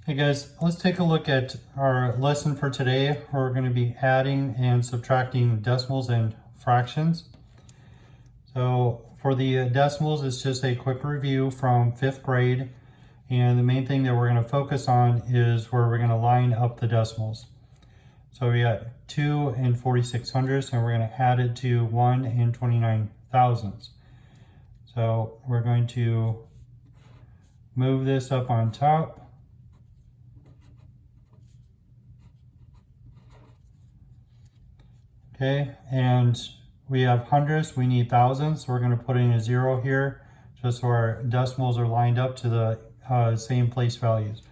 Hey guys, let's take a look at our lesson for today. We're going to be adding and subtracting decimals and fractions. So for the decimals, it's just a quick review from 5th grade. And the main thing that we're going to focus on is where we're going to line up the decimals. So we got 2 and 46 hundredths, and we're going to add it to 1 and 29 thousandths. So we're going to move this up on top. Okay, and we have hundredths, we need thousands, so we're going to put in a 0 here just so our decimals are lined up to the same place values.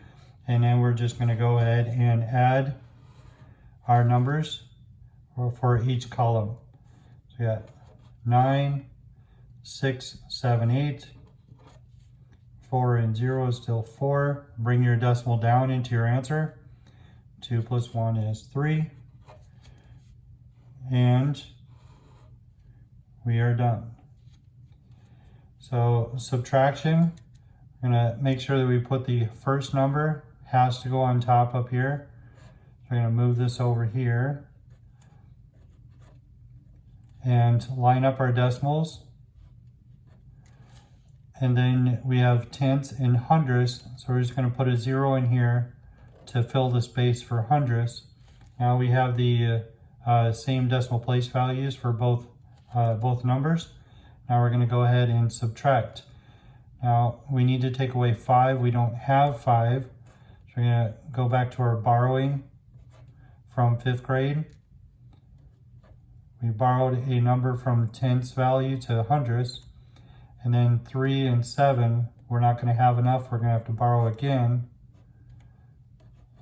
And then we're just going to go ahead and add our numbers for each column. So we got 9, 6, 7, 8, 4 and 0 is still 4. Bring your decimal down into your answer. 2 plus 1 is 3. And we are done. So subtraction, I'm going to make sure that we put the first number has to go on top up here. So we're going to move this over here and line up our decimals. And then we have tenths and hundredths, so we're just going to put a 0 in here to fill the space for hundredths. Now we have the same decimal place values for both numbers. Now we're going to go ahead and subtract. Now we need to take away 5. We don't have 5. So we're going to go back to our borrowing from 5th grade. We borrowed a number from tenths value to hundredths. And then 3 and 7, we're not going to have enough. We're going to have to borrow again.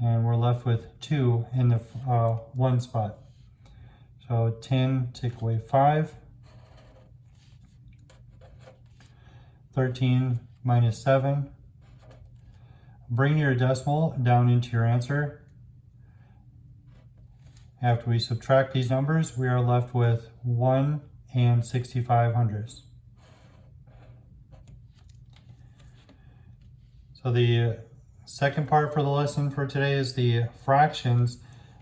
And we're left with 2 in the one spot. So 10, take away 5. 13 minus 7. Bring your decimal down into your answer. After we subtract these numbers, we are left with 1 and 65 hundredths. So the second part for the lesson for today is the fractions.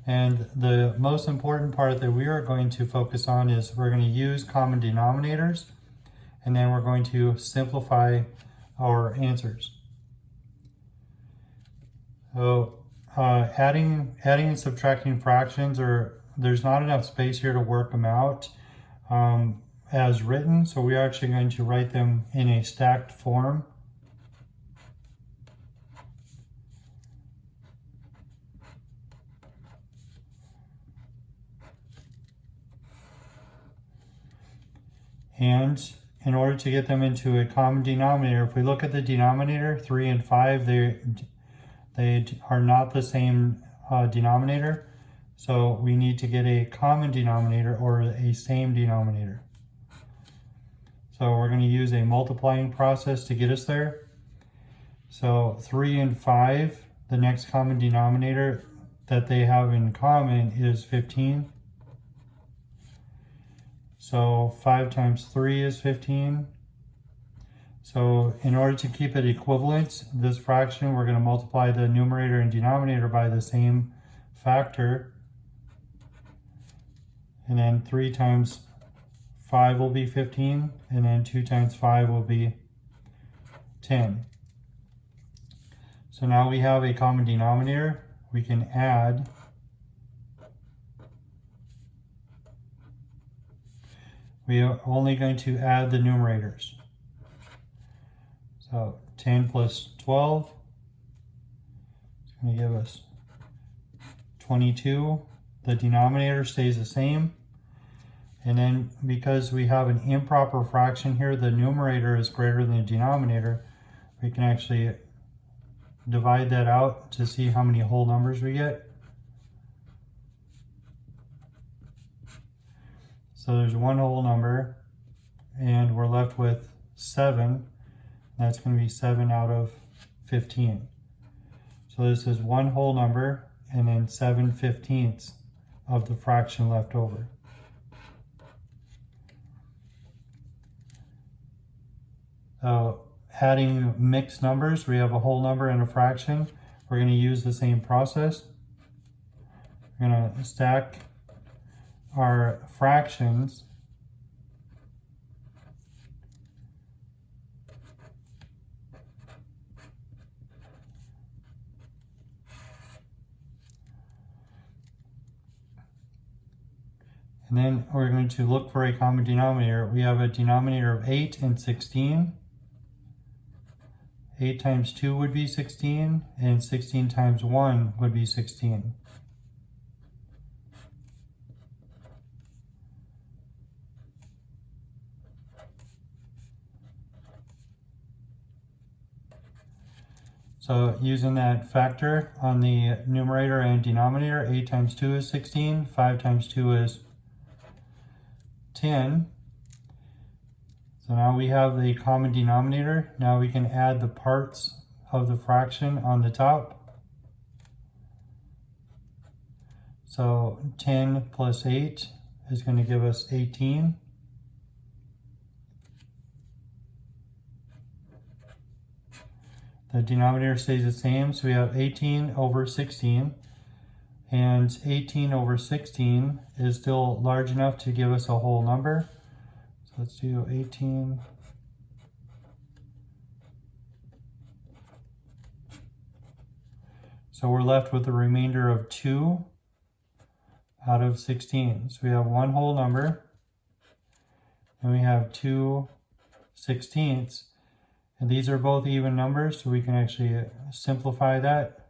And the most important part that we are going to focus on is we're going to use common denominators, and then we're going to simplify our answers. So adding and subtracting fractions, there's not enough space here to work them out as written, so we're actually going to write them in a stacked form. And in order to get them into a common denominator, if we look at the denominator, 3 and 5, they are not the same denominator. So we need to get a common denominator or a same denominator. So we're going to use a multiplying process to get us there. So 3 and 5, the next common denominator that they have in common is 15. So 5 times 3 is 15. So in order to keep it equivalent, this fraction, we're going to multiply the numerator and denominator by the same factor. And then 3 times 5 will be 15. And then 2 times 5 will be 10. So now we have a common denominator. We can add. We are only going to add the numerators. So 10 plus 12 is going to give us 22. The denominator stays the same. And then because we have an improper fraction here, the numerator is greater than the denominator, we can actually divide that out to see how many whole numbers we get. So there's one whole number, and we're left with 7. That's going to be 7 out of 15. So this is one whole number, and then 7/15 of the fraction left over. Adding mixed numbers, we have a whole number and a fraction. we're going to use the same process. We're going to stack our fractions. And then we're going to look for a common denominator. We have a denominator of 8 and 16. 8 times 2 would be 16, and 16 times 1 would be 16. So using that factor on the numerator and denominator, 8 times 2 is 16, 5 times 2 is 10. So now we have the common denominator. Now we can add the parts of the fraction on the top. So 10 plus 8 is going to give us 18. The denominator stays the same, so we have 18 over 16. And 18 over 16 is still large enough to give us a whole number. So let's do 18. So we're left with a remainder of 2 out of 16. So we have one whole number, and we have 2 16ths. And these are both even numbers, so we can actually simplify that.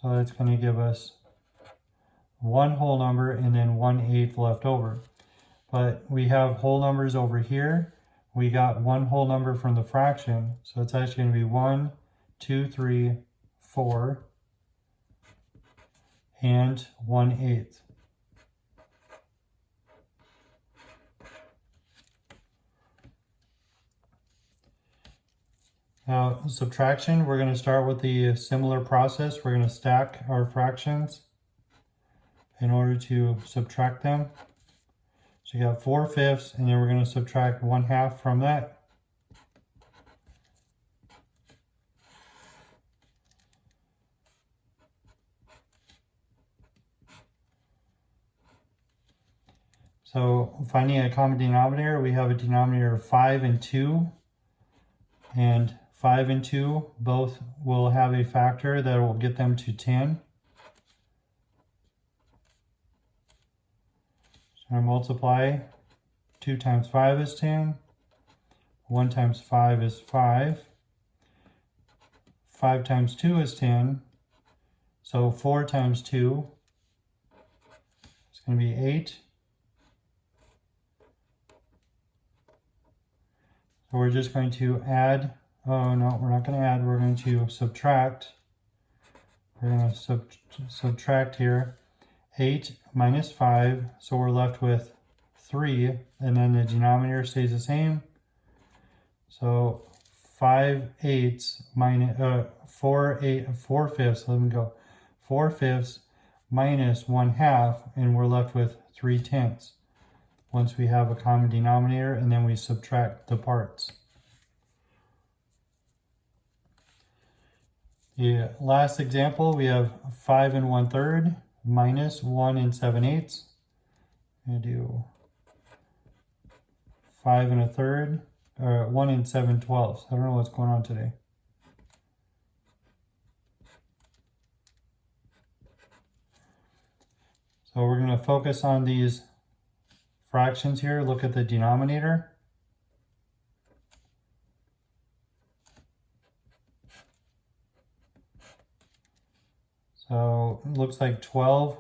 So that's going to give us one whole number and then 1/8 left over. But we have whole numbers over here. We got one whole number from the fraction. So it's actually going to be 1, 2, 3, 4, and 1/8. Now, subtraction, we're going to start with the similar process. We're going to stack our fractions in order to subtract them. So you got 4/5, and then we're going to subtract 1/2 from that. So finding a common denominator, we have a denominator of 5 and 2. And 5 and 2 both will have a factor that will get them to 10. So I multiply. 2 times 5 is 10. 1 times 5 is 5. 5 times 2 is 10. So 4 times 2 is going to be 8. So we're just going to add. Oh no, we're not going to add, we're going to subtract. We're going to subtract here. 8 minus 5, so we're left with 3, and then the denominator stays the same. So 5/8 minus 4/5, let me go. 4/5 minus 1/2, and we're left with 3/10. Once we have a common denominator, and then we subtract the parts. The last example, we have 5 1/3 minus 1 7/8. I'm going to do 5 1/3, or 1 7/12. I don't know what's going on today. So we're going to focus on these fractions here. Look at the denominator. So it looks like 12.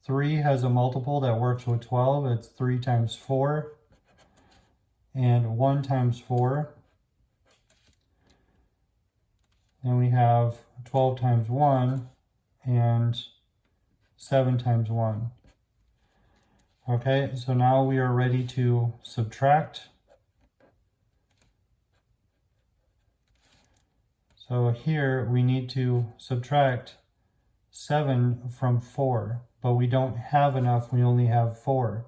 3 has a multiple that works with 12. It's 3 times 4 and 1 times 4. Then we have 12 times 1 and 7 times 1. Okay, so now we are ready to subtract. So here we need to subtract 7 from 4, but we don't have enough, we only have 4.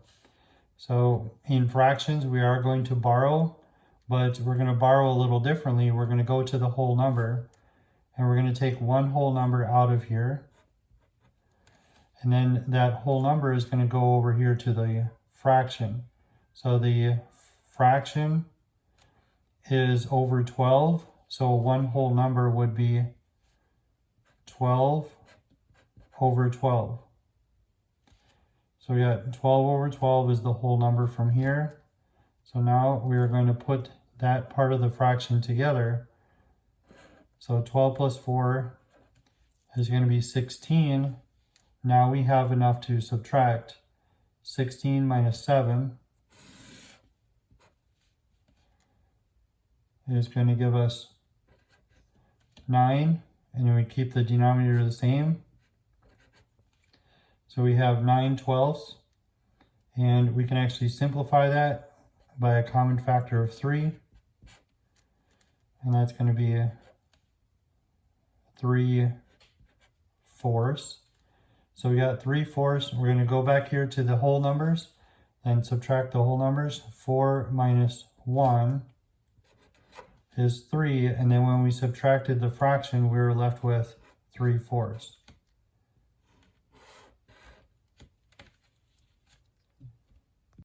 So in fractions we are going to borrow, but we're going to borrow a little differently. We're going to go to the whole number, and we're going to take one whole number out of here. And then that whole number is going to go over here to the fraction. So the fraction is over 12. So one whole number would be 12 over 12. So we got 12 over 12 is the whole number from here. So now we are going to put that part of the fraction together. So 12 plus 4 is going to be 16. Now we have enough to subtract. 16 minus 7 is going to give us 9, and then we keep the denominator the same. So we have 9/12, and we can actually simplify that by a common factor of 3, and that's going to be 3/4. So we got 3/4. We're going to go back here to the whole numbers and subtract the whole numbers. 4 minus 1 is 3, and then when we subtracted the fraction, we were left with 3/4.